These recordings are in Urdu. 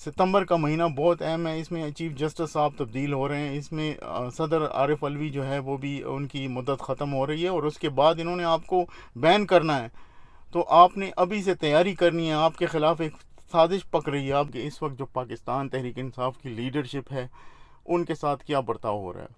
ستمبر کا مہینہ بہت اہم ہے، اس میں چیف جسٹس صاحب تبدیل ہو رہے ہیں، اس میں صدر عارف علوی جو ہے وہ بھی ان کی مدت ختم ہو رہی ہے، اور اس کے بعد انہوں نے آپ کو بین کرنا ہے، تو آپ نے ابھی سے تیاری کرنی ہے۔ آپ کے خلاف ایک سازش پک رہی ہے، آپ کے اس وقت جو پاکستان تحریک انصاف کی لیڈرشپ ہے ان کے ساتھ کیا برتاؤ ہو رہا ہے۔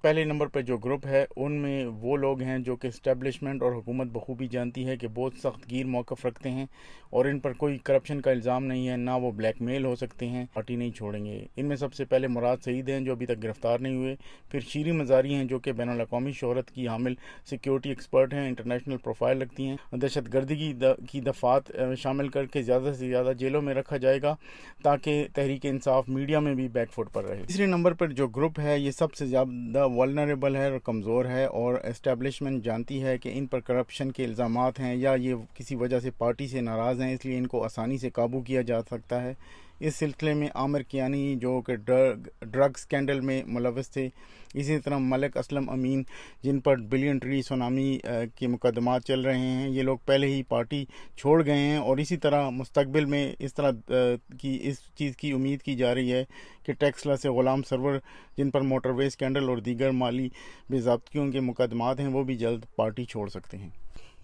پہلے نمبر پہ جو گروپ ہے ان میں وہ لوگ ہیں جو کہ اسٹیبلشمنٹ اور حکومت بخوبی جانتی ہے کہ بہت سخت گیر موقف رکھتے ہیں اور ان پر کوئی کرپشن کا الزام نہیں ہے، نہ وہ بلیک میل ہو سکتے ہیں، پارٹی نہیں چھوڑیں گے۔ ان میں سب سے پہلے مراد سعید ہیں جو ابھی تک گرفتار نہیں ہوئے، پھر شیریں مزاری ہیں جو کہ بین الاقوامی شہرت کی حامل سیکیورٹی ایکسپرٹ ہیں، انٹرنیشنل پروفائل رکھتی ہیں، دہشت گردی کی دفعات شامل کر کے زیادہ سے زیادہ جیلوں میں رکھا جائے گا تاکہ تحریک انصاف میڈیا میں بھی بیک فٹ پر رہے۔ تیسرے نمبر پر جو گروپ ہے یہ سب سے زیادہ ولنریبل ہے اور کمزور ہے، اور اسٹیبلشمنٹ جانتی ہے کہ ان پر کرپشن کے الزامات ہیں یا یہ کسی وجہ سے پارٹی سے ناراض ہیں، اس لیے ان کو آسانی سے قابو کیا جا سکتا ہے۔ اس سلسلے میں عامر کیانی جو کہ ڈرگ سکینڈل میں ملوث تھے، اسی طرح ملک اسلم امین جن پر بلین ٹری سونامی کے مقدمات چل رہے ہیں، یہ لوگ پہلے ہی پارٹی چھوڑ گئے ہیں، اور اسی طرح مستقبل میں اس چیز کی امید کی جا رہی ہے کہ ٹیکسلا سے غلام سرور جن پر موٹر وے سکینڈل اور دیگر مالی بے ضابطگیوں کے مقدمات ہیں وہ بھی جلد پارٹی چھوڑ سکتے ہیں۔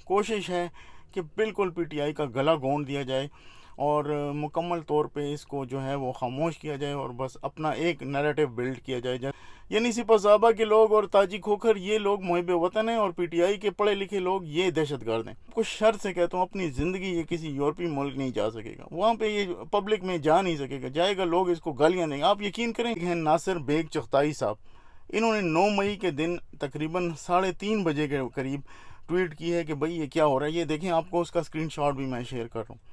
کوشش ہے کہ بالکل پی ٹی آئی کا گلا گھونٹ دیا جائے اور مکمل طور پہ اس کو جو ہے وہ خاموش کیا جائے اور بس اپنا ایک نیریٹو بلڈ کیا جائے، یعنی سپہ صحابہ کے لوگ اور تاجی کھوکھر یہ لوگ محب وطن ہیں اور پی ٹی آئی کے پڑھے لکھے لوگ یہ دہشت گرد ہیں۔ کچھ شرط سے کہتا ہوں اپنی زندگی یہ کسی یورپی ملک نہیں جا سکے گا، وہاں پہ یہ پبلک میں جا نہیں سکے گا، جائے گا لوگ اس کو گالیاں دیں گے۔ آپ یقین کریں ہیں ناصر بیگ چغتائی صاحب، انہوں نے 9 مئی کے دن تقریباً 3:30 بجے کے قریب ٹویٹ کی ہے کہ بھئی یہ کیا ہو رہا ہے، یہ دیکھیں آپ کو اس کا اسکرین شاٹ بھی میں شیئر کر رہا ہوں۔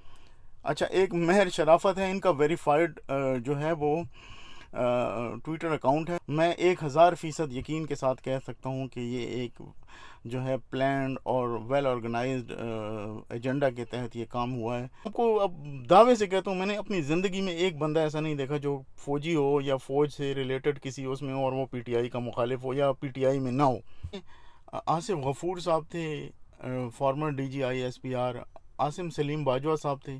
اچھا، ایک مہر شرافت ہے، ان کا ویریفائڈ جو ہے وہ ٹویٹر اکاؤنٹ ہے۔ میں 1000% یقین کے ساتھ کہہ سکتا ہوں کہ یہ ایک جو ہے پلانڈ اور ویل آرگنائزڈ ایجنڈا کے تحت یہ کام ہوا ہے۔ آپ کو اب دعوے سے کہتا ہوں میں نے اپنی زندگی میں ایک بندہ ایسا نہیں دیکھا جو فوجی ہو یا فوج سے ریلیٹڈ کسی اس میں ہو اور وہ پی ٹی آئی کا مخالف ہو یا پی ٹی آئی میں نہ ہو۔ آصف غفور صاحب تھے، former D G I S P R, Asim Saleem Bajwa صاحب تھے،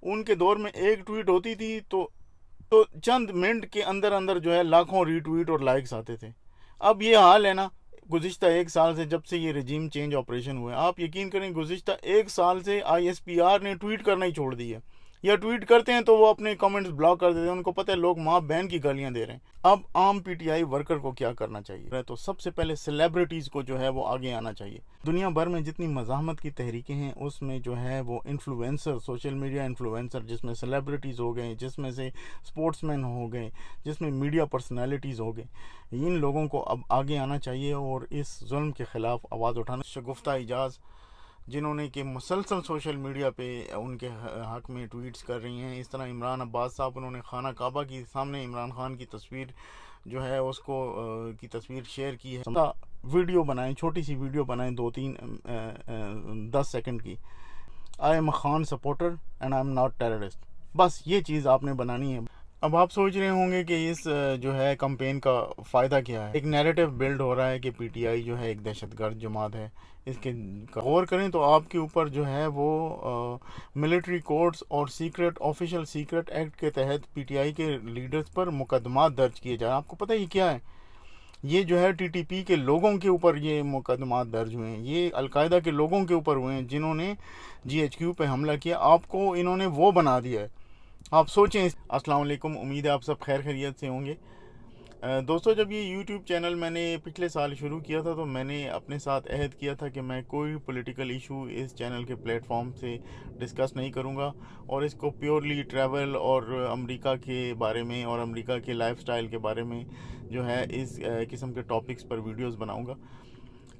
ان کے دور میں ایک ٹویٹ ہوتی تھی تو چند منٹ کے اندر اندر جو ہے لاکھوں ری ٹویٹ اور لائکس آتے تھے۔ اب یہ حال ہے نا گزشتہ 1 سال سے، جب سے یہ رجیم چینج آپریشن ہوا ہے، آپ یقین کریں گزشتہ 1 سال سے آئی ایس پی آر نے ٹویٹ کرنا ہی چھوڑ دی ہے، یا ٹویٹ کرتے ہیں تو وہ اپنے کامنٹس بلاک کر دیتے ہیں، ان کو پتہ ہے لوگ ماں بہن کی گالیاں دے رہے ہیں۔ اب عام پی ٹی آئی ورکر کو کیا کرنا چاہیے؟ تو سب سے پہلے سیلیبریٹیز کو جو ہے وہ آگے آنا چاہیے۔ دنیا بھر میں جتنی مزاحمت کی تحریکیں ہیں اس میں جو ہے وہ انفلوئنسر، سوشل میڈیا انفلوئنسر، جس میں سیلیبریٹیز ہو گئے، جس میں سے سپورٹس مین ہو گئے، جس میں میڈیا پرسنالٹیز ہو گئے، ان لوگوں کو اب آگے آنا چاہیے اور اس ظلم کے خلاف آواز اٹھانا۔ شگفتہ اعجاز جنہوں نے کہ مسلسل سوشل میڈیا پہ ان کے حق میں ٹویٹس کر رہی ہیں، اس طرح عمران عباس صاحب، انہوں نے خانہ کعبہ کی سامنے عمران خان کی تصویر جو ہے اس کو کی تصویر شیئر کی ہے۔ ویڈیو بنائیں، چھوٹی سی ویڈیو بنائیں 10 سیکنڈ کی، آئی am a Khan supporter and I am not terrorist, بس یہ چیز آپ نے بنانی ہے۔ اب آپ سوچ رہے ہوں گے کہ اس جو ہے کمپین کا فائدہ کیا ہے؟ ایک نیریٹو بلڈ ہو رہا ہے کہ پی ٹی آئی جو ہے ایک دہشت گرد جماعت ہے۔ اس کے غور کریں تو آپ کے اوپر جو ہے وہ ملٹری کورٹس اور آفیشل سیکرٹ ایکٹ کے تحت پی ٹی آئی کے لیڈرز پر مقدمات درج کیے جائیں۔ آپ کو پتہ یہ کیا ہے؟ یہ جو ہے ٹی ٹی پی کے لوگوں کے اوپر یہ مقدمات درج ہوئے ہیں، یہ القاعدہ کے لوگوں کے اوپر ہوئے ہیں جنہوں نے جی ایچ کیو پہ حملہ کیا، آپ کو انہوں نے وہ بنا دیا ہے۔ آپ سوچیں۔ السلام علیکم، امید ہے آپ سب خیر خیریت سے ہوں گے۔ دوستو، جب یہ یوٹیوب چینل میں نے پچھلے سال شروع کیا تھا تو میں نے اپنے ساتھ عہد کیا تھا کہ میں کوئی پولیٹیکل ایشو اس چینل کے پلیٹ فارم سے ڈسکس نہیں کروں گا اور اس کو پیورلی ٹریول اور امریکہ کے بارے میں اور امریکہ کے لائف سٹائل کے بارے میں جو ہے اس قسم کے ٹاپکس پر ویڈیوز بناؤں گا۔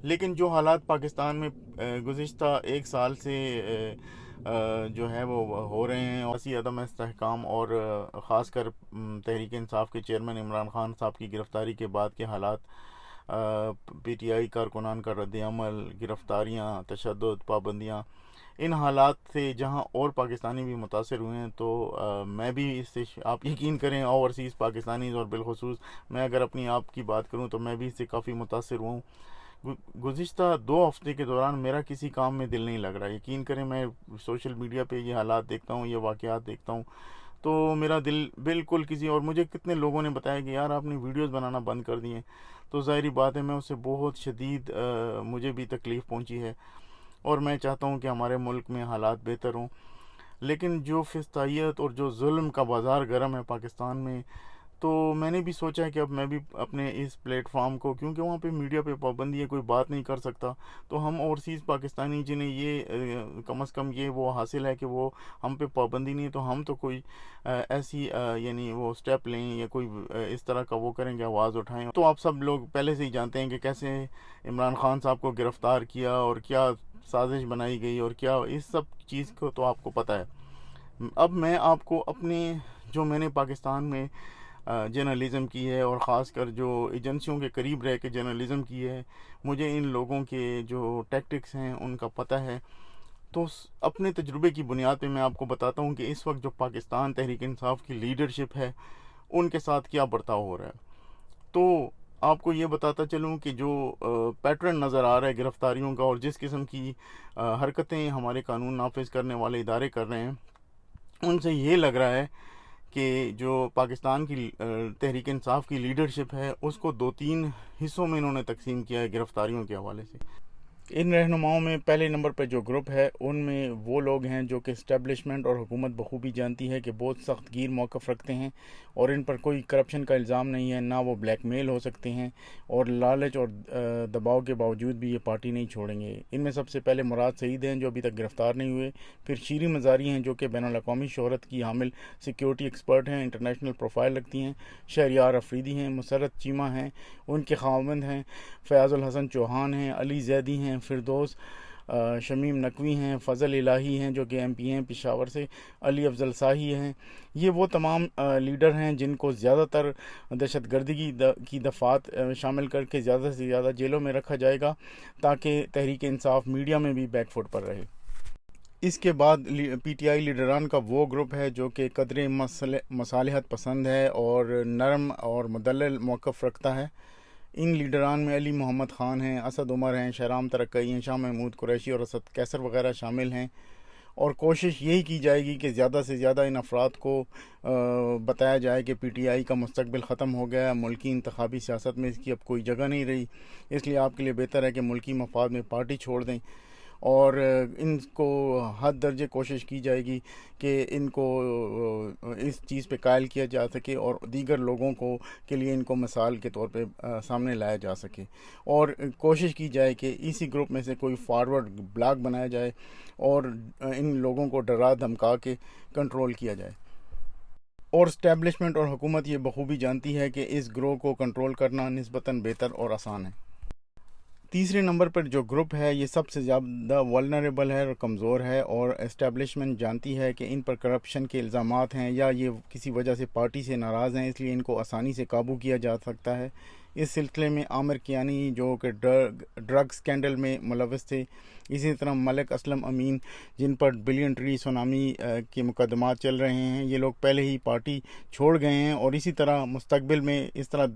لیکن جو حالات پاکستان میں گزشتہ 1 سال سے جو ہے وہ ہو رہے ہیں، اور عدم استحکام اور خاص کر تحریک انصاف کے چیئرمین عمران خان صاحب کی گرفتاری کے بعد کے حالات، پی ٹی آئی کارکنان کا رد عمل، گرفتاریاں، تشدد، پابندیاں، ان حالات سے جہاں اور پاکستانی بھی متاثر ہوئے ہیں تو میں بھی اس سے، آپ یقین کریں اوورسیز پاکستانیز اور بالخصوص میں اگر اپنی آپ کی بات کروں تو میں بھی اس سے کافی متاثر ہوا ہوں۔ گزشتہ 2 ہفتے کے دوران میرا کسی کام میں دل نہیں لگ رہا، یقین کریں، میں سوشل میڈیا پہ یہ حالات دیکھتا ہوں، یہ واقعات دیکھتا ہوں تو میرا دل بالکل کسی اور مجھے کتنے لوگوں نے بتایا کہ یار آپ نے ویڈیوز بنانا بند کر دیے، تو ظاہری بات ہے میں اس سے بہت شدید مجھے بھی تکلیف پہنچی ہے، اور میں چاہتا ہوں کہ ہمارے ملک میں حالات بہتر ہوں، لیکن جو فسطائیت اور جو ظلم کا بازار گرم ہے پاکستان میں، تو میں نے بھی سوچا کہ اب میں بھی اپنے اس پلیٹ فارم کو، کیونکہ وہاں پہ میڈیا پہ پابندی ہے، کوئی بات نہیں کر سکتا، تو ہم اوورسیز پاکستانی جنہیں یہ کم از کم یہ وہ حاصل ہے کہ وہ ہم پہ پابندی نہیں ہے، تو ہم تو کوئی ایسی یعنی وہ سٹیپ لیں یا کوئی اس طرح کا وہ کریں گے، آواز اٹھائیں۔ تو آپ سب لوگ پہلے سے ہی جانتے ہیں کہ کیسے عمران خان صاحب کو گرفتار کیا اور کیا سازش بنائی گئی اور کیا، اس سب چیز کو تو آپ کو پتہ ہے۔ اب میں آپ کو اپنے جو میں نے پاکستان میں جرنلزم کی ہے، اور خاص کر جو ایجنسیوں کے قریب رہ کے جرنلزم کی ہے، مجھے ان لوگوں کے جو ٹیکٹکس ہیں ان کا پتہ ہے، تو اپنے تجربے کی بنیاد پہ میں آپ کو بتاتا ہوں کہ اس وقت جو پاکستان تحریک انصاف کی لیڈرشپ ہے ان کے ساتھ کیا برتاؤ ہو رہا ہے۔ تو آپ کو یہ بتاتا چلوں کہ جو پیٹرن نظر آ رہا ہے گرفتاریوں کا، اور جس قسم کی حرکتیں ہمارے قانون نافذ کرنے والے ادارے کر رہے ہیں، ان سے یہ لگ رہا ہے کہ جو پاکستان کی تحریک انصاف کی لیڈرشپ ہے اس کو 2-3 حصوں میں انہوں نے تقسیم کیا ہے گرفتاریوں کے حوالے سے۔ ان رہنماؤں میں پہلے نمبر پہ جو گروپ ہے ان میں وہ لوگ ہیں جو کہ اسٹیبلشمنٹ اور حکومت بخوبی جانتی ہے کہ بہت سخت گیر موقف رکھتے ہیں، اور ان پر کوئی کرپشن کا الزام نہیں ہے، نہ وہ بلیک میل ہو سکتے ہیں، اور لالچ اور دباؤ کے باوجود بھی یہ پارٹی نہیں چھوڑیں گے۔ ان میں سب سے پہلے مراد سعید ہیں جو ابھی تک گرفتار نہیں ہوئے، پھر شیریں مزاری ہیں جو کہ بین الاقوامی شہرت کی حامل سیکیورٹی ایکسپرٹ ہیں، انٹرنیشنل پروفائل رکھتی ہیں، شہریار افریدی ہیں، مسرت چیمہ ہیں، ان کے خاوند ہیں، فیاض الحسن چوہان ہیں، علی زیدی ہیں، فردوس شمیم نقوی ہیں، فضل الہی ہیں جو کہ ایم پی ہیں پشاور سے، علی افضل شاہی ہیں۔ یہ وہ تمام لیڈر ہیں جن کو زیادہ تر دہشت گردی کی دفعات شامل کر کے زیادہ سے زیادہ جیلوں میں رکھا جائے گا، تاکہ تحریک انصاف میڈیا میں بھی بیک فٹ پر رہے۔ اس کے بعد پی ٹی آئی لیڈران کا وہ گروپ ہے جو کہ قدرے مصالحت پسند ہے اور نرم اور مدلل موقف رکھتا ہے۔ ان لیڈران میں علی محمد خان ہیں، اسد عمر ہیں، شہرام ترکئی ہیں، شاہ محمود قریشی اور اسد کیسر وغیرہ شامل ہیں، اور کوشش یہی کی جائے گی کہ زیادہ سے زیادہ ان افراد کو بتایا جائے کہ پی ٹی آئی کا مستقبل ختم ہو گیا ہے، ملکی انتخابی سیاست میں اس کی اب کوئی جگہ نہیں رہی، اس لیے آپ کے لیے بہتر ہے کہ ملکی مفاد میں پارٹی چھوڑ دیں، اور ان کو حد درجے کوشش کی جائے گی کہ ان کو اس چیز پہ قائل کیا جا سکے، اور دیگر لوگوں کو کے لیے ان کو مثال کے طور پہ سامنے لایا جا سکے، اور کوشش کی جائے کہ اسی گروپ میں سے کوئی فارورڈ بلاک بنایا جائے اور ان لوگوں کو ڈرا دھمکا کے کنٹرول کیا جائے۔ اور اسٹیبلشمنٹ اور حکومت یہ بخوبی جانتی ہے کہ اس گروہ کو کنٹرول کرنا نسبتاً بہتر اور آسان ہے۔ تیسرے نمبر پر جو گروپ ہے یہ سب سے زیادہ ولنریبل ہے اور کمزور ہے، اور اسٹیبلشمنٹ جانتی ہے کہ ان پر کرپشن کے الزامات ہیں یا یہ کسی وجہ سے پارٹی سے ناراض ہیں، اس لیے ان کو آسانی سے قابو کیا جا سکتا ہے۔ اس سلسلے میں عامر کیانی جو کہ ڈرگ سکینڈل میں ملوث تھے، اسی طرح ملک اسلم امین جن پر بلین ٹری سونامی کے مقدمات چل رہے ہیں، یہ لوگ پہلے ہی پارٹی چھوڑ گئے ہیں، اور اسی طرح مستقبل میں اس طرح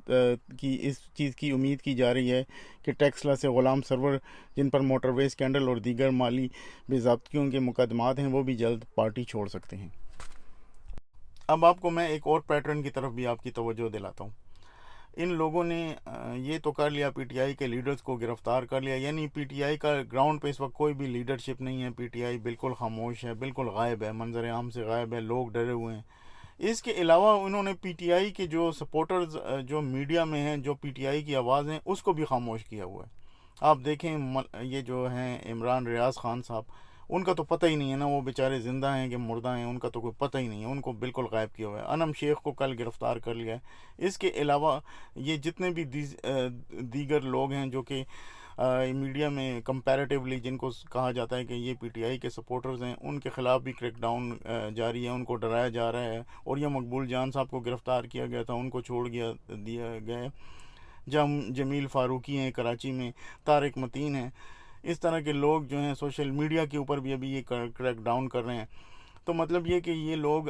کی اس چیز کی امید کی جا رہی ہے کہ ٹیکسلا سے غلام سرور جن پر موٹر وے سکینڈل اور دیگر مالی بے ضابطگیوں کے مقدمات ہیں وہ بھی جلد پارٹی چھوڑ سکتے ہیں۔ اب آپ کو میں ایک اور پیٹرن کی طرف بھی آپ کی توجہ دلاتا ہوں۔ ان لوگوں نے یہ تو کر لیا، پی ٹی آئی کے لیڈرز کو گرفتار کر لیا، یعنی پی ٹی آئی کا گراؤنڈ پہ اس وقت کوئی بھی لیڈرشپ نہیں ہے، پی ٹی آئی بالکل خاموش ہے، بالکل غائب ہے، منظر عام سے غائب ہے، لوگ ڈرے ہوئے ہیں۔ اس کے علاوہ انہوں نے پی ٹی آئی کے جو سپورٹرز جو میڈیا میں ہیں، جو پی ٹی آئی کی آواز ہیں، اس کو بھی خاموش کیا ہوا ہے۔ آپ دیکھیں یہ جو ہیں عمران ریاض خان صاحب، ان کا تو پتہ ہی نہیں ہے نا وہ بیچارے زندہ ہیں کہ مردہ ہیں، ان کا تو کوئی پتہ ہی نہیں ہے، ان کو بالکل غائب کیا ہوا ہے۔ انم شیخ کو کل گرفتار کر لیا ہے۔ اس کے علاوہ یہ جتنے بھی دیگر لوگ ہیں جو کہ میڈیا میں کمپیریٹیولی جن کو کہا جاتا ہے کہ یہ پی ٹی آئی کے سپورٹرز ہیں، ان کے خلاف بھی کریک ڈاؤن جاری ہے، ان کو ڈرایا جا رہا ہے، اور یہ مقبول جان صاحب کو گرفتار کیا گیا تھا، ان کو چھوڑ دیا گیا ہے۔ جمیل فاروقی ہیں کراچی میں، طارق متین ہیں، اس طرح کے لوگ جو ہیں سوشل میڈیا کے اوپر بھی ابھی یہ کریک ڈاؤن کر رہے ہیں۔ تو مطلب یہ کہ یہ لوگ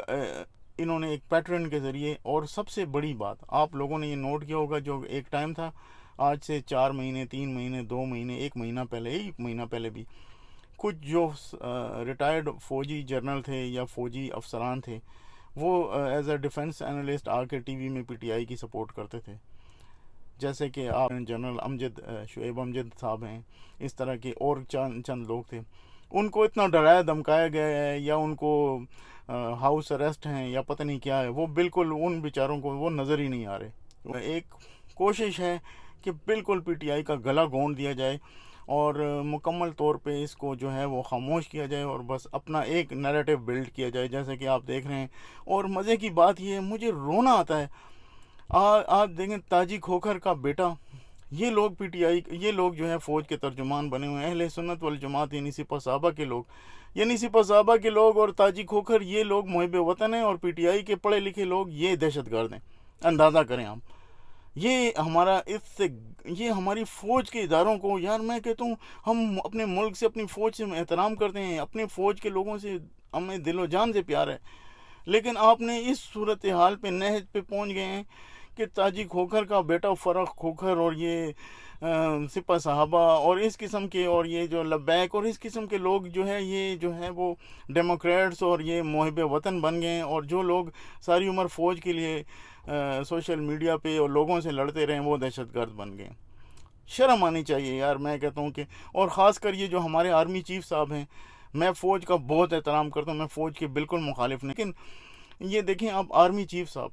انہوں نے ایک پیٹرن کے ذریعے، اور سب سے بڑی بات آپ لوگوں نے یہ نوٹ کیا ہوگا، جو ایک ٹائم تھا آج سے 4 مہینے 3 مہینے 2 مہینے 1 مہینہ پہلے بھی کچھ جو ریٹائرڈ فوجی جرنل تھے یا فوجی افسران تھے، وہ ایز اے ڈیفنس انالسٹ آ کے ٹی وی میں پی ٹی آئی کی سپورٹ کرتے تھے. جیسے کہ آپ جنرل امجد شعیب امجد صاحب ہیں, اس طرح کے اور چند لوگ تھے. ان کو اتنا ڈرایا دھمکایا گیا ہے, یا ان کو ہاؤس اریسٹ ہیں یا پتہ نہیں کیا ہے, وہ بالکل ان بیچاروں کو وہ نظر ہی نہیں آ رہے. ایک کوشش ہے کہ بالکل پی ٹی آئی کا گلا گھونٹ دیا جائے اور مکمل طور پہ اس کو جو ہے وہ خاموش کیا جائے, اور بس اپنا ایک نیریٹو بلڈ کیا جائے جیسے کہ آپ دیکھ رہے ہیں. اور مزے کی بات یہ ہے, مجھے رونا آتا ہے. آپ دیکھیں تاجی کھوکھر کا بیٹا, یہ لوگ پی ٹی آئی, یہ لوگ جو ہے فوج کے ترجمان بنے ہوئے ہیں, اہل سنت والجماعت یعنی سپہ صحابہ کے لوگ, اور تاجی کھوکھر یہ لوگ محب وطن ہیں, اور پی ٹی آئی کے پڑھے لکھے لوگ یہ دہشت گرد ہیں. اندازہ کریں آپ. یہ ہماری فوج کے اداروں کو, یار میں کہتا ہوں ہم اپنے ملک سے, اپنی فوج سے احترام کرتے ہیں, اپنے فوج کے لوگوں سے ہمیں دل و جان سے پیار ہے, لیکن آپ نے اس صورتحال پہ نہج پہ پہنچ گئے ہیں کہ تاجی کھوکھر کا بیٹا فرق کھوکھر اور یہ سپہ صحابہ اور اس قسم کے, اور یہ جو لبیک اور اس قسم کے لوگ جو ہے, یہ جو ہے وہ ڈیموکریٹس اور یہ محب وطن بن گئے ہیں, اور جو لوگ ساری عمر فوج کے لیے سوشل میڈیا پہ اور لوگوں سے لڑتے رہے, وہ دہشت گرد بن گئے. شرم آنی چاہیے یار, میں کہتا ہوں کہ, اور خاص کر یہ جو ہمارے آرمی چیف صاحب ہیں, میں فوج کا بہت احترام کرتا ہوں, میں فوج کے بالکل مخالف نہیں, لیکن یہ دیکھیں آپ آرمی چیف صاحب,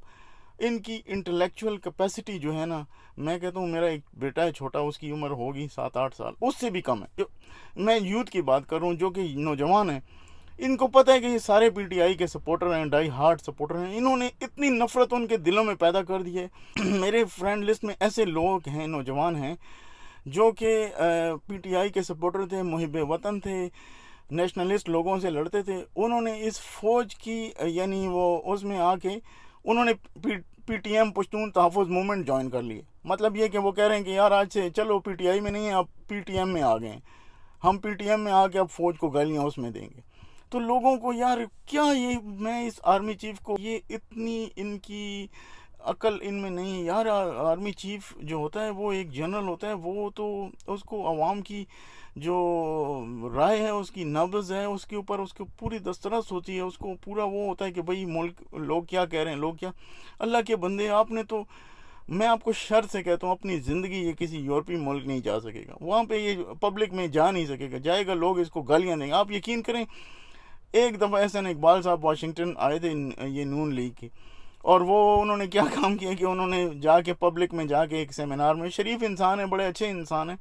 ان کی انٹلیکچوئل کیپیسٹی جو ہے نا, میں کہتا ہوں میرا ایک بیٹا ہے چھوٹا, اس کی عمر ہوگی 7-8 سال, اس سے بھی کم ہے. میں یوتھ کی بات کر رہا ہوں جو کہ نوجوان ہیں, ان کو پتہ ہے کہ یہ سارے پی ٹی آئی کے سپورٹر ہیں, ڈائی ہارڈ سپورٹر ہیں. انہوں نے اتنی نفرت ان کے دلوں میں پیدا کر دی ہے. میرے فرینڈ لسٹ میں ایسے لوگ ہیں, نوجوان ہیں, جو کہ پی ٹی آئی کے سپورٹر تھے, محب وطن تھے, نیشنلسٹ لوگوں سے لڑتے تھے. انہوں نے اس فوج کی یعنی وہ اس میں آ کے انہوں نے پی ٹی ایم پشتون تحفظ موومنٹ جوائن کر لیے. مطلب یہ کہ وہ کہہ رہے ہیں کہ یار آج سے چلو پی ٹی آئی میں نہیں ہیں, اب پی ٹی ایم میں آ گئے ہیں, ہم پی ٹی ایم میں آ کے اب فوج کو گالیاں اس میں دیں گے. تو لوگوں کو یار کیا, یہ میں اس آرمی چیف کو, یہ اتنی ان کی عقل ان میں نہیں یار. آرمی چیف جو ہوتا ہے وہ ایک جنرل ہوتا ہے, وہ تو اس کو عوام کی جو رائے ہے, اس کی نبض ہے, اس کے اوپر اس کو پوری دسترس ہوتی ہے, اس کو پورا وہ ہوتا ہے کہ بھئی ملک لوگ کیا کہہ رہے ہیں, لوگ کیا. اللہ کے بندے, آپ نے تو, میں آپ کو شرط سے کہتا ہوں, اپنی زندگی یہ کسی یورپی ملک نہیں جا سکے گا, وہاں پہ یہ پبلک میں جا نہیں سکے گا, جائے گا لوگ اس کو گالیاں دیں گے. آپ یقین کریں, ایک دفعہ احسن اقبال صاحب واشنگٹن آئے تھے یہ نون لیگ کے, اور وہ انہوں نے کیا کام کیا کہ انہوں نے جا کے پبلک میں جا کے ایک سیمینار میں, شریف انسان ہیں, بڑے اچھے انسان ہیں,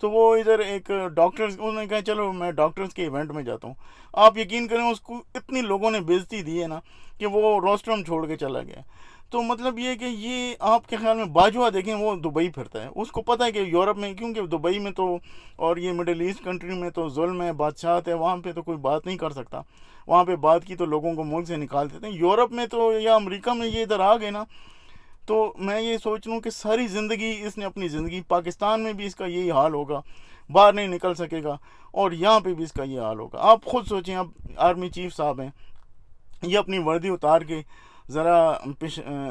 تو وہ ادھر ایک ڈاکٹرز, انہوں نے کہا چلو میں ڈاکٹرز کے ایونٹ میں جاتا ہوں. آپ یقین کریں اس کو اتنی لوگوں نے بے عزتی دی ہے نا کہ وہ روسٹرم چھوڑ کے چلا گیا. تو مطلب یہ کہ یہ آپ کے خیال میں باجوہ دیکھیں, وہ دبئی پھرتا ہے, اس کو پتہ ہے کہ یورپ میں, کیونکہ دبئی میں تو اور یہ مڈل ایسٹ کنٹری میں تو ظلم ہے, بادشاہت ہے, وہاں پہ تو کوئی بات نہیں کر سکتا, وہاں پہ بات کی تو لوگوں کو ملک سے نکال دیتے ہیں. یورپ میں تو یا امریکہ میں یہ ادھر آ گئے نا, تو میں یہ سوچ لوں کہ ساری زندگی اس نے اپنی زندگی, پاکستان میں بھی اس کا یہی حال ہوگا, باہر نہیں نکل سکے گا, اور یہاں پہ بھی اس کا یہ حال ہوگا. آپ خود سوچیں, اب آرمی چیف صاحب ہیں, یہ اپنی وردی اتار کے ذرا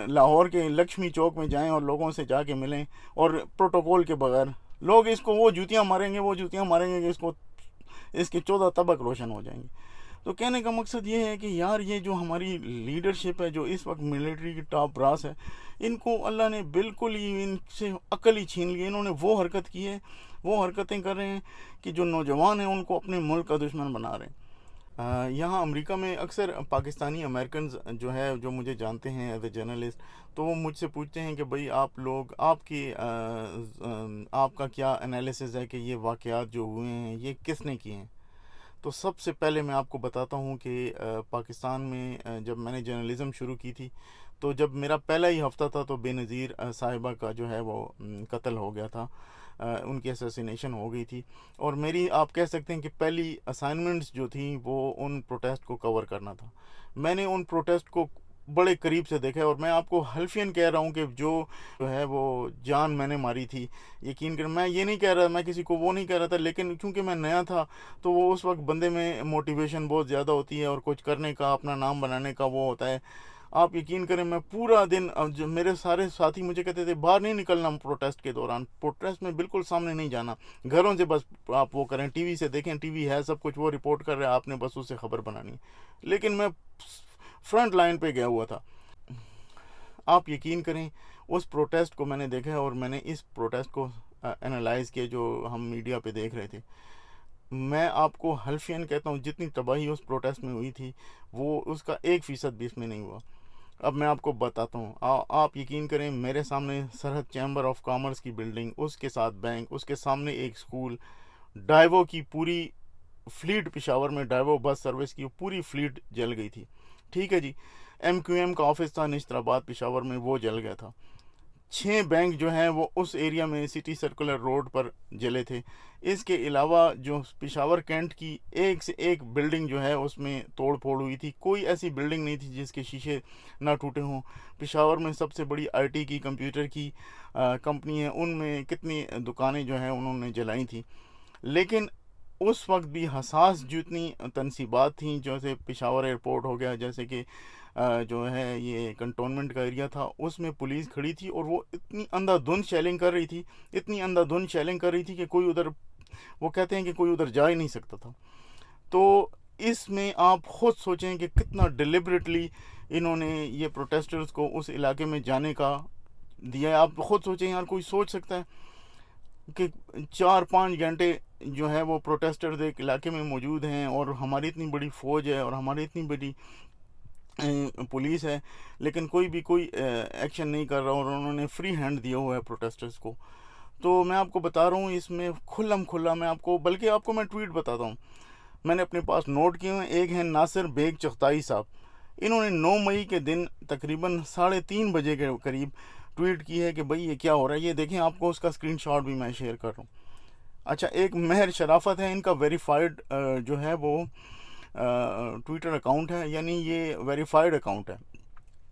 لاہور کے لکشمی چوک میں جائیں اور لوگوں سے جا کے ملیں, اور پروٹوکول کے بغیر لوگ اس کو وہ جوتیاں ماریں گے کہ اس کے 14 طبق روشن ہو جائیں گے. تو کہنے کا مقصد یہ ہے کہ یار یہ جو ہماری لیڈرشپ ہے, جو اس وقت ملٹری کی ٹاپ براس ہے, ان کو اللہ نے بالکل ہی ان سے عقل ہی چھین لی. انہوں نے وہ حرکت کی ہے, وہ حرکتیں کر رہے ہیں کہ جو نوجوان ہیں ان کو اپنے ملک کا دشمن بنا رہے ہیں. یہاں امریکہ میں اکثر پاکستانی امریکنز جو ہے, جو مجھے جانتے ہیں ایز اے جرنلسٹ, تو وہ مجھ سے پوچھتے ہیں کہ بھئی آپ لوگ, آپ کا کیا انالیسز ہے کہ یہ واقعات جو ہوئے ہیں یہ کس نے کیے ہیں. تو سب سے پہلے میں آپ کو بتاتا ہوں کہ پاکستان میں جب میں نے جرنلزم شروع کی تھی, تو جب میرا پہلا ہی ہفتہ تھا تو بے نظیر صاحبہ کا جو ہے وہ قتل ہو گیا تھا, ان کی اسیسینیشن ہو گئی تھی. اور میری آپ کہہ سکتے ہیں کہ پہلی اسائنمنٹس جو تھیں وہ ان پروٹیسٹ کو کور کرنا تھا. میں نے ان پروٹیسٹ کو بڑے قریب سے دیکھا ہے, اور میں آپ کو حلفین کہہ رہا ہوں کہ جو ہے وہ جان میں نے ماری تھی. یقین کر, میں یہ نہیں کہہ رہا, میں کسی کو وہ نہیں کہہ رہا تھا, لیکن چونکہ میں نیا تھا تو وہ اس وقت بندے میں موٹیویشن بہت زیادہ ہوتی ہے, اور کچھ کرنے کا, اپنا نام بنانے کا وہ ہوتا ہے. آپ یقین کریں, میں پورا دن, جو میرے سارے ساتھی مجھے کہتے تھے باہر نہیں نکلنا پروٹیسٹ کے دوران, پروٹیسٹ میں بالکل سامنے نہیں جانا, گھروں سے بس آپ وہ کریں, ٹی وی سے دیکھیں, ٹی وی ہے سب کچھ, وہ رپورٹ کر رہے ہیں, آپ نے بس اس سے خبر بنانی. لیکن میں فرنٹ لائن پہ گیا ہوا تھا. آپ یقین کریں اس پروٹیسٹ کو میں نے دیکھا ہے اور میں نے اس پروٹیسٹ کو انالائز کیا جو ہم میڈیا پہ دیکھ رہے تھے. میں آپ کو حلفین کہتا ہوں جتنی تباہی اس پروٹیسٹ میں ہوئی تھی وہ اس کا 1% بھی اس میں نہیں ہوا. اب میں آپ کو بتاتا ہوں. آپ یقین کریں میرے سامنے سرحد چیمبر آف کامرس کی بلڈنگ، اس کے ساتھ بینک، اس کے سامنے ایک سکول، ڈائیوو کی پوری فلیٹ، پشاور میں ڈائیوو بس سروس کی پوری فلیٹ جل گئی تھی. ٹھیک ہے جی. MQM کا آفس تھا نشتر آباد پشاور میں، وہ جل گیا تھا. 6 بینک جو ہیں وہ اس ایریا میں سٹی سرکولر روڈ پر جلے تھے. اس کے علاوہ جو پشاور کینٹ کی ایک سے ایک بلڈنگ جو ہے اس میں توڑ پھوڑ ہوئی تھی. کوئی ایسی بلڈنگ نہیں تھی جس کے شیشے نہ ٹوٹے ہوں. پشاور میں سب سے بڑی IT کی کمپیوٹر کی کمپنی ہے، ان میں کتنی دکانیں جو ہیں انہوں نے جلائی تھیں. لیکن اس وقت بھی حساس جتنی تنصیبات تھیں، جیسے پشاور ایئرپورٹ ہو گیا، جیسے کہ جو ہے یہ کنٹونمنٹ کا ایریا تھا، اس میں پولیس کھڑی تھی اور وہ اتنی اندھا دھند شیلنگ کر رہی تھی، اتنی اندھا دھند شیلنگ کر رہی تھی کہ کوئی ادھر، وہ کہتے ہیں کہ کوئی ادھر جا ہی نہیں سکتا تھا. تو اس میں آپ خود سوچیں کہ کتنا ڈیلیبریٹلی انہوں نے یہ پروٹیسٹرز کو اس علاقے میں جانے کا دیا ہے. آپ خود سوچیں یار، کوئی سوچ سکتا ہے کہ 4-5 گھنٹے جو ہے وہ پروٹیسٹرز ایک علاقے میں موجود ہیں اور ہماری اتنی بڑی فوج ہے اور ہماری اتنی بڑی پولیس ہے، لیکن کوئی ایکشن نہیں کر رہا اور انہوں نے فری ہینڈ دیا ہوا ہے پروٹیسٹرز کو. تو میں آپ کو بتا رہا ہوں اس میں کھلم کھلا، میں آپ کو بلکہ آپ کو میں ٹویٹ بتاتا ہوں، میں نے اپنے پاس نوٹ کیے ہوئے. ایک ہیں ناصر بیگ چغتائی صاحب، انہوں نے 9 مئی کے دن تقریباً 3:30 بجے کے قریب ٹویٹ کی ہے کہ بھئی یہ کیا ہو رہا ہے. یہ دیکھیں، آپ کو اس کا اسکرین شاٹ بھی میں شیئر کر رہا ہوں. اچھا، ایک مہر شرافت ہے، ان کا ویریفائڈ جو ہے وہ ٹویٹر اکاؤنٹ ہے، یعنی یہ ویریفائڈ اکاؤنٹ ہے.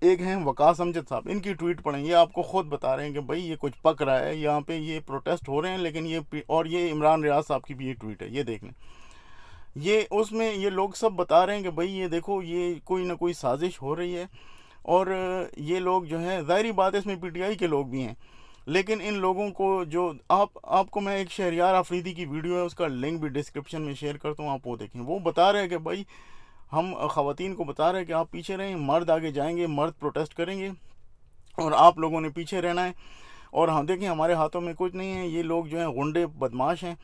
ایک ہیں وقاص امجد صاحب، ان کی ٹویٹ پڑھیں، یہ آپ کو خود بتا رہے ہیں کہ بھئی یہ کچھ پک رہا ہے یہاں پہ، یہ پروٹیسٹ ہو رہے ہیں. لیکن اور یہ عمران ریاض صاحب کی بھی یہ ٹویٹ ہے، یہ دیکھ لیں. یہ اس میں یہ لوگ سب بتا رہے ہیں کہ بھئی یہ دیکھو، یہ کوئی نہ کوئی سازش ہو رہی ہے. اور یہ لوگ جو ہیں، ظاہری بات ہے اس میں PTI کے لوگ بھی ہیں، لیکن ان لوگوں کو جو آپ کو میں ایک شہریار آفریدی کی ویڈیو ہے، اس کا لنک بھی ڈسکرپشن میں شیئر کرتا ہوں، آپ وہ دیکھیں. وہ بتا رہے ہیں کہ بھائی ہم خواتین کو بتا رہے ہیں کہ آپ پیچھے رہیں، مرد آگے جائیں گے، مرد پروٹیسٹ کریں گے اور آپ لوگوں نے پیچھے رہنا ہے. اور ہم دیکھیں ہمارے ہاتھوں میں کچھ نہیں ہے، یہ لوگ جو ہیں غنڈے بدماش ہیں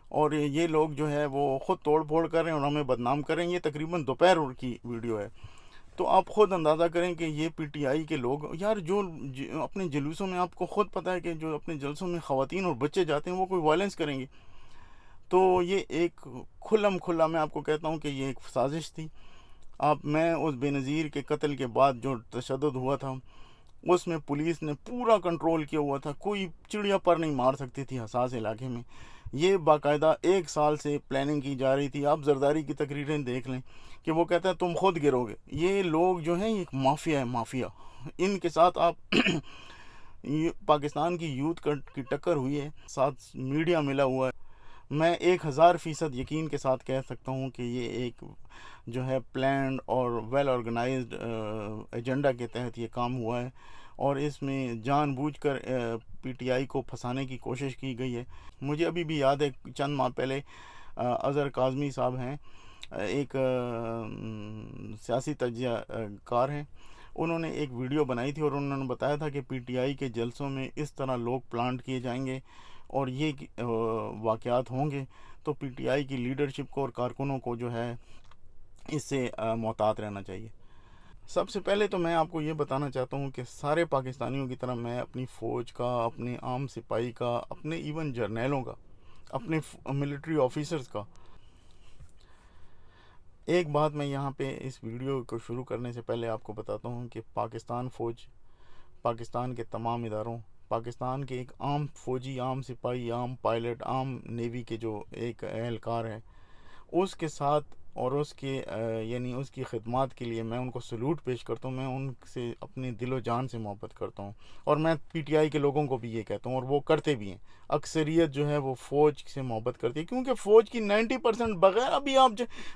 اور یہ لوگ جو ہے وہ خود توڑ پھوڑ کر رہے ہیں اور ہمیں بدنام کر رہے ہیں. یہ تقریباً دوپہر کی ویڈیو ہے. تو آپ خود اندازہ کریں کہ یہ PTI کے لوگ یار، جو اپنے جلوسوں میں، آپ کو خود پتہ ہے کہ جو اپنے جلسوں میں خواتین اور بچے جاتے ہیں وہ کوئی وائلنس کریں گے. تو یہ ایک کھلم کھلا، میں آپ کو کہتا ہوں کہ یہ ایک سازش تھی. میں اس بے نظیر کے قتل کے بعد جو تشدد ہوا تھا اس میں پولیس نے پورا کنٹرول کیا ہوا تھا، کوئی چڑیا پر نہیں مار سکتی تھی حساس علاقے میں. یہ باقاعدہ 1 سال سے پلاننگ کی جا رہی تھی. آپ زرداری کی تقریریں دیکھ لیں کہ وہ کہتا ہے تم خود گرو گے. یہ لوگ جو ہیں ایک مافیا ہے، مافیا. ان کے ساتھ آپ پاکستان کی یوتھ کی ٹکر ہوئی ہے، ساتھ میڈیا ملا ہوا ہے. میں 1000% یقین کے ساتھ کہہ سکتا ہوں کہ یہ ایک جو ہے پلانڈ اور ویل آرگنائزڈ ایجنڈا کے تحت یہ کام ہوا ہے اور اس میں جان بوجھ کر PTI کو پھنسانے کی کوشش کی گئی ہے. مجھے ابھی بھی یاد ہے چند ماہ پہلے اظہر کاظمی صاحب ہیں، ایک سیاسی تجزیہ کار ہیں، انہوں نے ایک ویڈیو بنائی تھی اور انہوں نے بتایا تھا کہ PTI کے جلسوں میں اس طرح لوگ پلانٹ کیے جائیں گے اور یہ واقعات ہوں گے. تو PTI کی لیڈرشپ کو اور کارکنوں کو جو ہے اس سے محتاط رہنا چاہیے. سب سے پہلے تو میں آپ کو یہ بتانا چاہتا ہوں کہ سارے پاکستانیوں کی طرح میں اپنی فوج کا، اپنے عام سپاہی کا، اپنے ایون جرنیلوں کا، اپنے ملٹری آفیسرز کا، ایک بات میں یہاں پہ اس ویڈیو کو شروع کرنے سے پہلے آپ کو بتاتا ہوں کہ پاکستان فوج، پاکستان کے تمام اداروں، پاکستان کے ایک عام فوجی، عام سپاہی، عام پائلٹ، عام نیوی کے جو ایک اہلکار ہے، اس کے ساتھ اور اس کے یعنی اس کی خدمات کے لیے میں ان کو سلوٹ پیش کرتا ہوں. میں ان سے اپنے دل و جان سے محبت کرتا ہوں اور میں PTI کے لوگوں کو بھی یہ کہتا ہوں اور وہ کرتے بھی ہیں. اکثریت جو ہے وہ فوج سے محبت کرتی ہے کیونکہ فوج کی 90% بغیر ابھی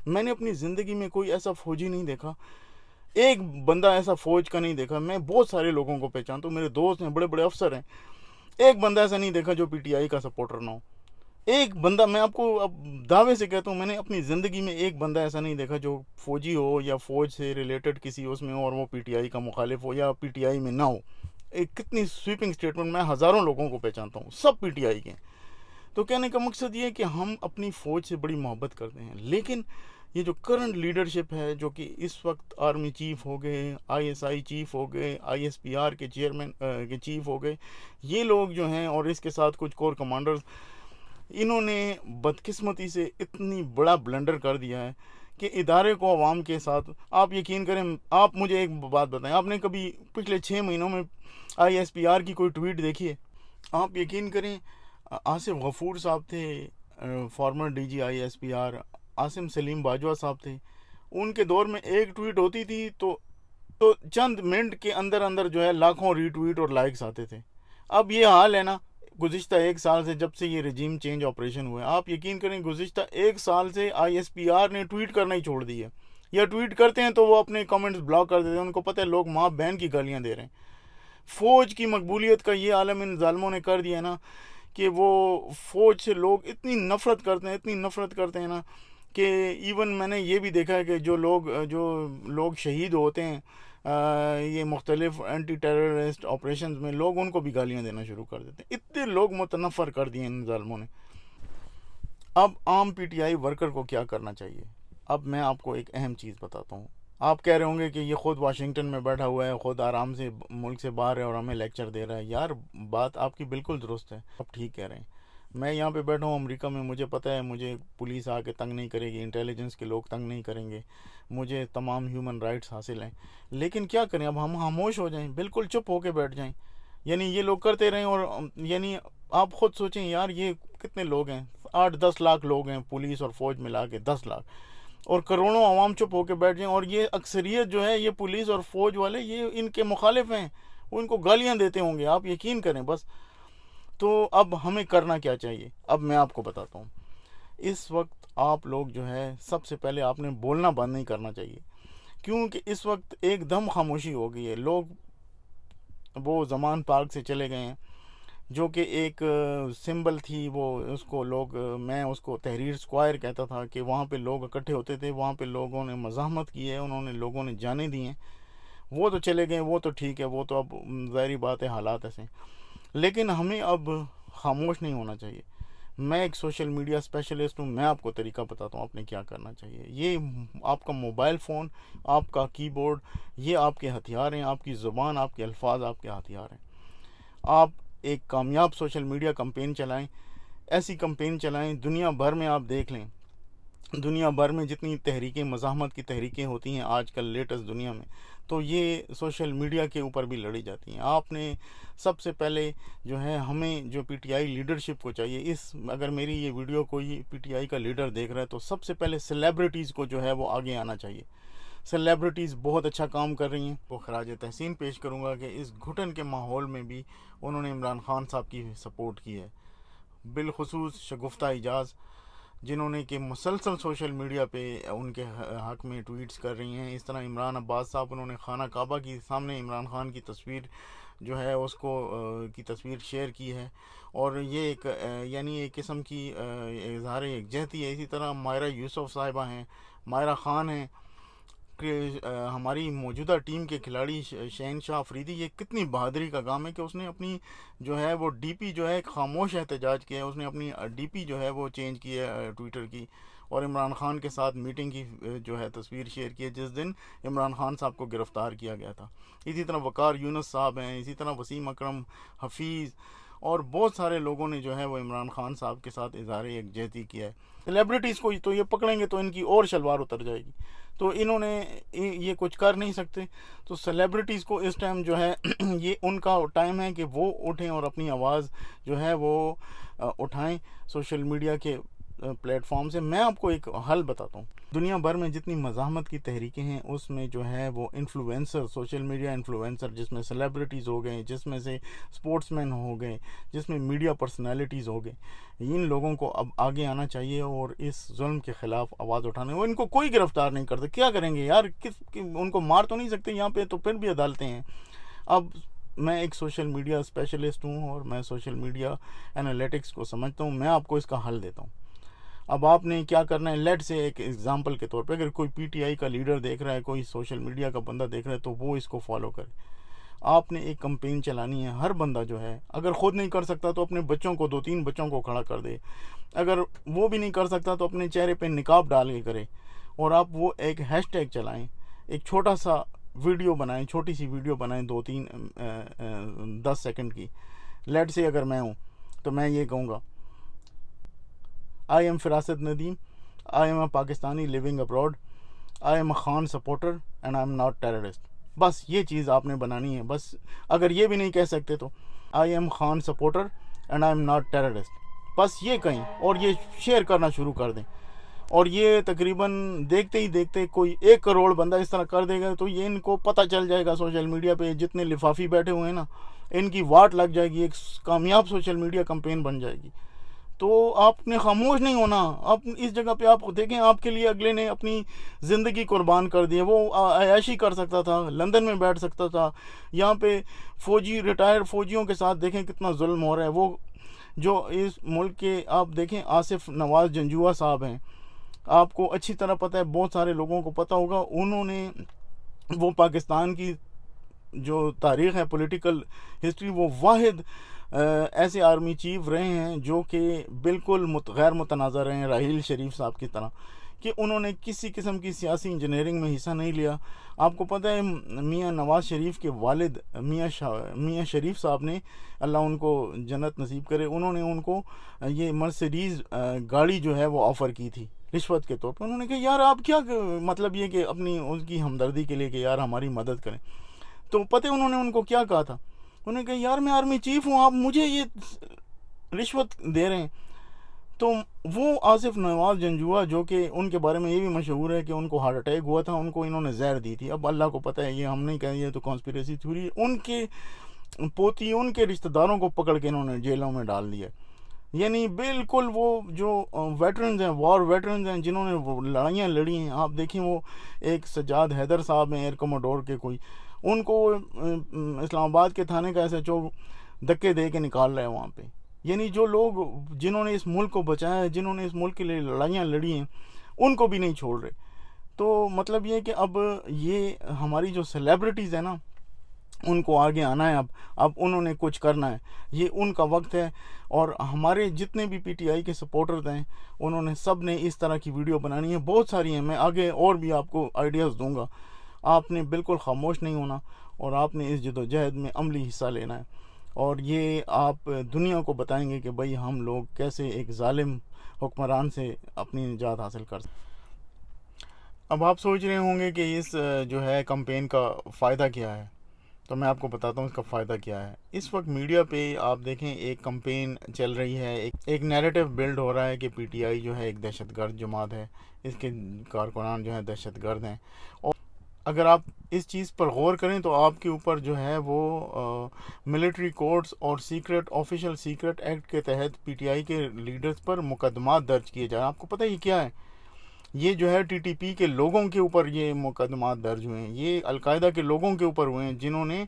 میں نے اپنی زندگی میں کوئی ایسا فوجی نہیں دیکھا، ایک بندہ ایسا فوج کا نہیں دیکھا. میں بہت سارے لوگوں کو پہچانتا ہوں، میرے دوست ہیں، بڑے بڑے افسر ہیں، ایک بندہ ایسا نہیں دیکھا جو PTI کا سپورٹر نہ ہو. ایک بندہ، میں آپ کو اب دعوے سے کہتا ہوں، میں نے اپنی زندگی میں ایک بندہ ایسا نہیں دیکھا جو فوجی ہو یا فوج سے ریلیٹڈ کسی اس میں ہو اور وہ پی ٹی آئی کا مخالف ہو یا پی ٹی آئی میں نہ ہو. ایک کتنی سویپنگ سٹیٹمنٹ، میں ہزاروں لوگوں کو پہچانتا ہوں، سب پی ٹی آئی کے ہیں. تو کہنے کا مقصد یہ ہے کہ ہم اپنی فوج سے بڑی محبت کرتے ہیں، لیکن یہ جو کرنٹ لیڈرشپ ہے، جو کہ اس وقت آرمی چیف ہو گئے، آئی ایس آئی چیف ہو گئے، آئی ایس پی آر کے چیئرمین کے چیف ہو گئے، یہ لوگ جو ہیں، اور اس کے ساتھ کچھ کور کمانڈرز، انہوں نے بدقسمتی سے اتنی بڑا بلنڈر کر دیا ہے کہ ادارے کو عوام کے ساتھ، آپ یقین کریں، آپ مجھے ایک بات بتائیں، آپ نے کبھی پچھلے 6 مہینوں میں آئی ایس پی آر کی کوئی ٹویٹ دیکھی ہے؟ آپ یقین کریں، آصف غفور صاحب تھے، former D G I S P R, Asim Saleem Bajwa صاحب تھے، ان کے دور میں ایک ٹویٹ ہوتی تھی تو چند منٹ کے اندر اندر جو ہے لاکھوں ری ٹویٹ اور لائکس آتے تھے. اب یہ حال ہے نا گزشتہ 1 سال سے، جب سے یہ رجیم چینج آپریشن ہوا ہے. آپ یقین کریں گزشتہ 1 سال سے آئی ایس پی آر نے ٹویٹ کرنا ہی چھوڑ دی ہے، یا ٹویٹ کرتے ہیں تو وہ اپنے کامنٹس بلاک کر دیتے ہیں. ان کو پتہ ہے لوگ ماں بہن کی گالیاں دے رہے ہیں. فوج کی مقبولیت کا یہ عالم ان ظالموں نے کر دیا نا کہ وہ فوج سے لوگ اتنی نفرت کرتے ہیں نا کہ ایون میں نے یہ بھی دیکھا ہے کہ جو لوگ شہید ہوتے ہیں یہ مختلف اینٹی ٹیررسٹ آپریشنز میں، لوگ ان کو بھی گالیاں دینا شروع کر دیتے ہیں. اتنے لوگ متنفر کر دیے ان ظالموں نے. اب عام پی ٹی آئی ورکر کو کیا کرنا چاہیے؟ اب میں آپ کو ایک اہم چیز بتاتا ہوں. آپ کہہ رہے ہوں گے کہ یہ خود واشنگٹن میں بیٹھا ہوا ہے، خود آرام سے ملک سے باہر ہے اور ہمیں لیکچر دے رہا ہے. یار بات آپ کی بالکل درست ہے، آپ ٹھیک کہہ رہے ہیں. میں یہاں پہ بیٹھا ہوں امریکہ میں، مجھے پتہ ہے مجھے پولیس آ کے تنگ نہیں کرے گی، انٹیلیجنس کے لوگ تنگ نہیں کریں گے، مجھے تمام ہیومن رائٹس حاصل ہیں. لیکن کیا کریں، اب ہم خاموش ہو جائیں، بالکل چپ ہو کے بیٹھ جائیں؟ یعنی یہ لوگ کرتے رہیں، اور یعنی آپ خود سوچیں یار، یہ کتنے لوگ ہیں، 8-10 لاکھ لوگ ہیں، پولیس اور فوج ملا کے 10 لاکھ، اور کروڑوں عوام چپ ہو کے بیٹھ جائیں، اور یہ اکثریت جو ہے، یہ پولیس اور فوج والے، یہ ان کے مخالف ہیں، وہ ان کو گالیاں دیتے ہوں گے، آپ یقین کریں بس. تو اب ہمیں کرنا کیا چاہیے؟ اب میں آپ کو بتاتا ہوں. اس وقت آپ لوگ جو ہے، سب سے پہلے آپ نے بولنا بند نہیں کرنا چاہیے، کیونکہ اس وقت ایک دم خاموشی ہو گئی ہے. لوگ وہ زمان پارک سے چلے گئے ہیں، جو کہ ایک سمبل تھی، وہ اس کو لوگ، میں اس کو تحریر اسکوائر کہتا تھا، کہ وہاں پہ لوگ اکٹھے ہوتے تھے، وہاں پہ لوگوں نے مزاحمت کی ہے، لوگوں نے جانیں دی ہیں. وہ تو چلے گئے، وہ تو ٹھیک ہے، وہ تو اب ظاہری بات ہے، حالات ایسے. لیکن ہمیں اب خاموش نہیں ہونا چاہیے. میں ایک سوشل میڈیا اسپیشلسٹ ہوں، میں آپ کو طریقہ بتاتا ہوں آپ نے کیا کرنا چاہیے. یہ آپ کا موبائل فون، آپ کا کی بورڈ، یہ آپ کے ہتھیار ہیں، آپ کی زبان، آپ کے الفاظ آپ کے ہتھیار ہیں. آپ ایک کامیاب سوشل میڈیا کمپین چلائیں، ایسی کمپین چلائیں، دنیا بھر میں آپ دیکھ لیں، دنیا بھر میں جتنی تحریکیں، مزاحمت کی تحریکیں ہوتی ہیں آج کل لیٹسٹ دنیا میں، تو یہ سوشل میڈیا کے اوپر بھی لڑی جاتی ہیں. آپ نے سب سے پہلے جو ہے، ہمیں جو پی ٹی آئی لیڈرشپ کو چاہیے، اگر میری یہ ویڈیو کوئی پی ٹی آئی کا لیڈر دیکھ رہا ہے تو سب سے پہلے سیلیبریٹیز کو جو ہے وہ آگے آنا چاہیے. سیلیبریٹیز بہت اچھا کام کر رہی ہیں، وہ خراج تحسین پیش کروں گا کہ اس گھٹن کے ماحول میں بھی انہوں نے عمران خان صاحب کی سپورٹ کی ہے. بالخصوص شگفتہ اعجاز، جنہوں نے کہ مسلسل سوشل میڈیا پہ ان کے حق میں ٹویٹس کر رہی ہیں. اس طرح عمران عباس صاحب، انہوں نے خانہ کعبہ کی سامنے عمران خان کی تصویر جو ہے اس کو کی تصویر شیئر کی ہے، اور یہ ایک یعنی ایک قسم کی اظہار یکجہتی ہے. اسی طرح مائرہ یوسف صاحبہ ہیں، مائرہ خان ہیں، کہ ہماری موجودہ ٹیم کے کھلاڑی شہنشاہ افریدی، یہ کتنی بہادری کا کام ہے کہ اس نے اپنی جو ہے وہ ڈی پی جو ہے خاموش احتجاج کیا ہے، اس نے اپنی ڈی پی جو ہے وہ چینج کی ہے ٹویٹر کی، اور عمران خان کے ساتھ میٹنگ کی جو ہے تصویر شیئر کی ہے جس دن عمران خان صاحب کو گرفتار کیا گیا تھا. اسی طرح وقار یونس صاحب ہیں، اسی طرح وسیم اکرم، حفیظ، اور بہت سارے لوگوں نے جو ہے وہ عمران خان صاحب کے ساتھ اظہار یکجہتی کیا ہے. سیلیبریٹیز کو تو یہ پکڑیں گے تو ان کی اور شلوار اتر جائے گی، تو انہوں نے یہ کچھ کر نہیں سکتے. تو سیلیبریٹیز کو اس ٹائم جو ہے یہ ان کا ٹائم ہے کہ وہ اٹھیں اور اپنی آواز جو ہے وہ اٹھائیں سوشل میڈیا کے پلیٹ فارم سے. میں آپ کو ایک حل بتاتا ہوں. دنیا بھر میں جتنی مزاحمت کی تحریکیں ہیں، اس میں جو ہے وہ انفلوئنسر، سوشل میڈیا انفلوئنسر، جس میں سیلیبریٹیز ہو گئے، جس میں سے سپورٹس مین ہو گئے، جس میں میڈیا پرسنالٹیز ہو گئے، ان لوگوں کو اب آگے آنا چاہیے اور اس ظلم کے خلاف آواز اٹھانے. وہ ان کو کوئی گرفتار نہیں کرتا، کیا کریں گے یار، ان کو مار تو نہیں سکتے یہاں پہ، تو پھر بھی عدالتیں ہیں. اب میں ایک سوشل میڈیا اسپیشلسٹ ہوں اور میں سوشل میڈیا انالیٹکس کو سمجھتا ہوں. میں آپ کو اس کا حل دیتا ہوں. اب آپ نے کیا کرنا ہے، لیٹ سے ایک ایگزامپل کے طور پہ اگر کوئی پی ٹی آئی کا لیڈر دیکھ رہا ہے، کوئی سوشل میڈیا کا بندہ دیکھ رہا ہے، تو وہ اس کو فالو کرے. آپ نے ایک کمپین چلانی ہے. ہر بندہ جو ہے اگر خود نہیں کر سکتا تو اپنے بچوں کو 2-3 بچوں کو کھڑا کر دے. اگر وہ بھی نہیں کر سکتا تو اپنے چہرے پہ نقاب ڈال کے کرے. اور آپ وہ ایک ہیش ٹیگ چلائیں، ایک چھوٹا سا ویڈیو بنائیں، چھوٹی سی ویڈیو بنائیں 10 سیکنڈ کی. لیٹ سے اگر میں ہوں تو میں یہ کہوں گا، I am Farasat Nadeem, I am a Pakistani living abroad, I am a Khan supporter and I am not terrorist. بس یہ چیز آپ نے بنانی ہے. بس اگر یہ بھی نہیں کہہ سکتے تو I am Khan supporter and I am not terrorist. بس یہ کہیں اور یہ شیئر کرنا شروع کر دیں. اور یہ تقریباً دیکھتے ہی دیکھتے کوئی 1 کروڑ بندہ اس طرح کر دے گا تو یہ ان کو پتہ چل جائے گا. سوشل میڈیا پہ جتنے لفافی بیٹھے ہوئے ہیں نا، ان کی واٹ لگ جائے گی، ایک کامیاب سوشل میڈیا کمپین بن جائے گی. تو آپ نے خاموش نہیں ہونا. آپ اس جگہ پہ آپ دیکھیں، آپ کے لیے اگلے نے اپنی زندگی قربان کر دی ہے. وہ عیاشی کر سکتا تھا، لندن میں بیٹھ سکتا تھا. یہاں پہ ریٹائرڈ فوجیوں کے ساتھ دیکھیں کتنا ظلم ہو رہا ہے. وہ جو اس ملک کے آپ دیکھیں آصف نواز جنجوعہ صاحب ہیں، آپ کو اچھی طرح پتہ ہے، بہت سارے لوگوں کو پتہ ہوگا. انہوں نے وہ پاکستان کی جو تاریخ ہے، پولیٹیکل ہسٹری، وہ واحد ایسے آرمی چیف رہے ہیں جو کہ بالکل غیر متنازع رہے ہیں، راحیل شریف صاحب کی طرح، کہ انہوں نے کسی قسم کی سیاسی انجینئرنگ میں حصہ نہیں لیا. آپ کو پتہ ہے میاں نواز شریف کے والد میاں شریف صاحب نے، اللہ ان کو جنت نصیب کرے، انہوں نے ان کو یہ مرسیڈیز گاڑی جو ہے وہ آفر کی تھی رشوت کے طور پہ. انہوں نے کہا یار آپ کیا مطلب یہ کہ اپنی ان کی ہمدردی کے لیے کہ یار ہماری مدد کریں. تو پتہ انہوں نے ان کو کیا کہا تھا؟ انہوں نے کہا یار میں آرمی چیف ہوں، آپ مجھے یہ رشوت دے رہے ہیں. تو وہ آصف نواز جنجوعہ، جو کہ ان کے بارے میں یہ بھی مشہور ہے کہ ان کو ہارٹ اٹیک ہوا تھا، ان کو انہوں نے زہر دی تھی. اب اللہ کو پتہ ہے، یہ ہم نہیں کہیں، یہ تو کانسپیریسی تھیوری. ان کے پوتی، ان کے رشتہ داروں کو پکڑ کے انہوں نے جیلوں میں ڈال دیا. یعنی بالکل وہ جو ویٹرنز ہیں، وار ویٹرنز ہیں، جنہوں نے وہ لڑائیاں لڑی ہیں. آپ دیکھیں وہ ایک سجاد حیدر صاحب ہیں ایئر کموڈور کے، کوئی ان کو اسلام آباد کے تھانے کا ایس ایچ او دھکے دے کے نکال رہے ہیں وہاں پہ. یعنی جو لوگ جنہوں نے اس ملک کو بچایا ہے، جنہوں نے اس ملک کے لیے لڑائیاں لڑی ہیں، ان کو بھی نہیں چھوڑ رہے. تو مطلب یہ کہ اب یہ ہماری جو سیلیبریٹیز ہیں نا، ان کو آگے آنا ہے. اب انہوں نے کچھ کرنا ہے، یہ ان کا وقت ہے. اور ہمارے جتنے بھی پی ٹی آئی کے سپورٹرز ہیں، انہوں نے سب نے اس طرح کی ویڈیو بنانی ہے. بہت ساری ہیں، میں آگے اور بھی آپ کو آئیڈیاز دوں گا. آپ نے بالکل خاموش نہیں ہونا اور آپ نے اس جدوجہد میں عملی حصہ لینا ہے. اور یہ آپ دنیا کو بتائیں گے کہ بھئی ہم لوگ کیسے ایک ظالم حکمران سے اپنی نجات حاصل کر سکتے. اب آپ سوچ رہے ہوں گے کہ اس جو ہے کمپین کا فائدہ کیا ہے. تو میں آپ کو بتاتا ہوں اس کا فائدہ کیا ہے. اس وقت میڈیا پہ آپ دیکھیں ایک کمپین چل رہی ہے، ایک نیریٹو بلڈ ہو رہا ہے کہ پی ٹی آئی جو ہے ایک دہشت گرد جماعت ہے، اس کے کارکنان جو ہیں دہشت گرد ہیں. اور اگر آپ اس چیز پر غور کریں تو آپ کے اوپر جو ہے وہ ملٹری کورٹس اور آفیشیل سیکرٹ ایکٹ کے تحت پی ٹی آئی کے لیڈرز پر مقدمات درج کیے جا رہے ہیں. آپ کو پتہ یہ کیا ہے؟ یہ جو ہے ٹی ٹی پی کے لوگوں کے اوپر یہ مقدمات درج ہوئے ہیں. یہ القاعدہ کے لوگوں کے اوپر ہوئے ہیں جنہوں نے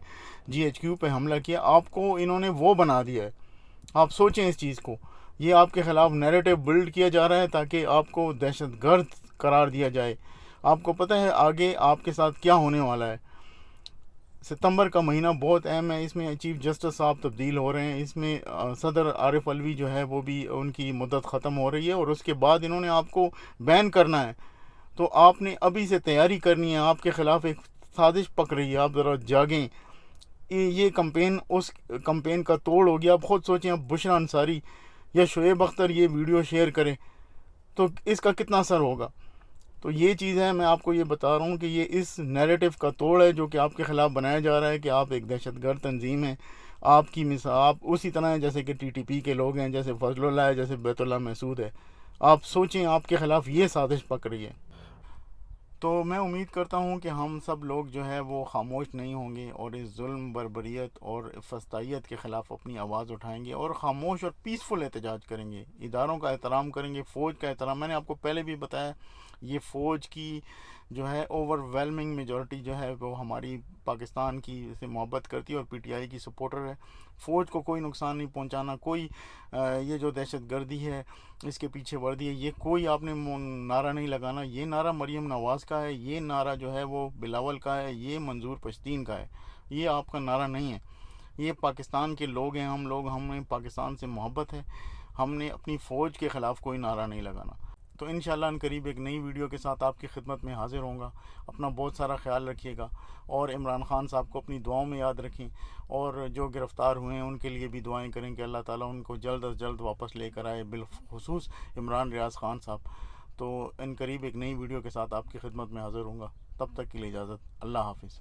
جی ایچ کیو پہ حملہ کیا. آپ کو انہوں نے وہ بنا دیا ہے. آپ سوچیں اس چیز کو. یہ آپ کے خلاف نیریٹو بلڈ کیا جا رہا ہے تاکہ آپ کو دہشت گرد قرار دیا جائے. آپ کو پتہ ہے آگے آپ کے ساتھ کیا ہونے والا ہے. ستمبر کا مہینہ بہت اہم ہے. اس میں چیف جسٹس صاحب تبدیل ہو رہے ہیں. اس میں صدر عارف الوی جو ہے وہ بھی ان کی مدت ختم ہو رہی ہے اور اس کے بعد انہوں نے آپ کو بین کرنا ہے. تو آپ نے ابھی سے تیاری کرنی ہے. آپ کے خلاف ایک سازش پک رہی ہے. آپ ذرا جاگیں. یہ کمپین اس کمپین کا توڑ ہو گیا. آپ خود سوچیں، اب بشرا انصاری یا شعیب اختر یہ ویڈیو شیئر کریں تو اس کا کتنا اثر ہوگا. تو یہ چیز ہے، میں آپ کو یہ بتا رہا ہوں کہ یہ اس نیریٹو کا توڑ ہے جو کہ آپ کے خلاف بنایا جا رہا ہے کہ آپ ایک دہشت گرد تنظیم ہیں. آپ کی مثال آپ اسی طرح ہیں جیسے کہ ٹی ٹی پی کے لوگ ہیں، جیسے فضل اللہ ہے، جیسے بیت اللہ محسود ہے. آپ سوچیں، آپ کے خلاف یہ سازش پک رہی ہے. تو میں امید کرتا ہوں کہ ہم سب لوگ جو ہے وہ خاموش نہیں ہوں گے اور اس ظلم، بربریت اور فسطائیت کے خلاف اپنی آواز اٹھائیں گے اور خاموش اور پیسفل احتجاج کریں گے. اداروں کا احترام کریں گے، فوج کا احترام. میں نے آپ کو پہلے بھی بتایا، یہ فوج کی جو ہے اوور ویلمنگ میجورٹی جو ہے وہ ہماری پاکستان کی سے محبت کرتی ہے اور پی ٹی آئی کی سپورٹر ہے. فوج کو کوئی نقصان نہیں پہنچانا, کوئی یہ جو دہشت گردی ہے اس کے پیچھے وردی ہے, یہ کوئی آپ نے نعرہ نہیں لگانا. یہ نعرہ مریم نواز کا ہے, یہ نعرہ جو ہے وہ بلاول کا ہے, یہ منظور پشتین کا ہے, یہ آپ کا نعرہ نہیں ہے. یہ پاکستان کے لوگ ہیں, ہمیں پاکستان سے محبت ہے, ہم نے اپنی فوج کے خلاف کوئی نعرہ نہیں لگانا. تو انشاءاللہ ان قریب ایک نئی ویڈیو کے ساتھ آپ کی خدمت میں حاضر ہوں گا. اپنا بہت سارا خیال رکھیے گا, اور عمران خان صاحب کو اپنی دعاؤں میں یاد رکھیں, اور جو گرفتار ہوئے ہیں ان کے لیے بھی دعائیں کریں کہ اللہ تعالیٰ ان کو جلد از جلد واپس لے کر آئے, بالخصوص عمران ریاض خان صاحب. تو ان قریب ایک نئی ویڈیو کے ساتھ آپ کی خدمت میں حاضر ہوں گا. تب تک کے لیے اجازت, اللہ حافظ.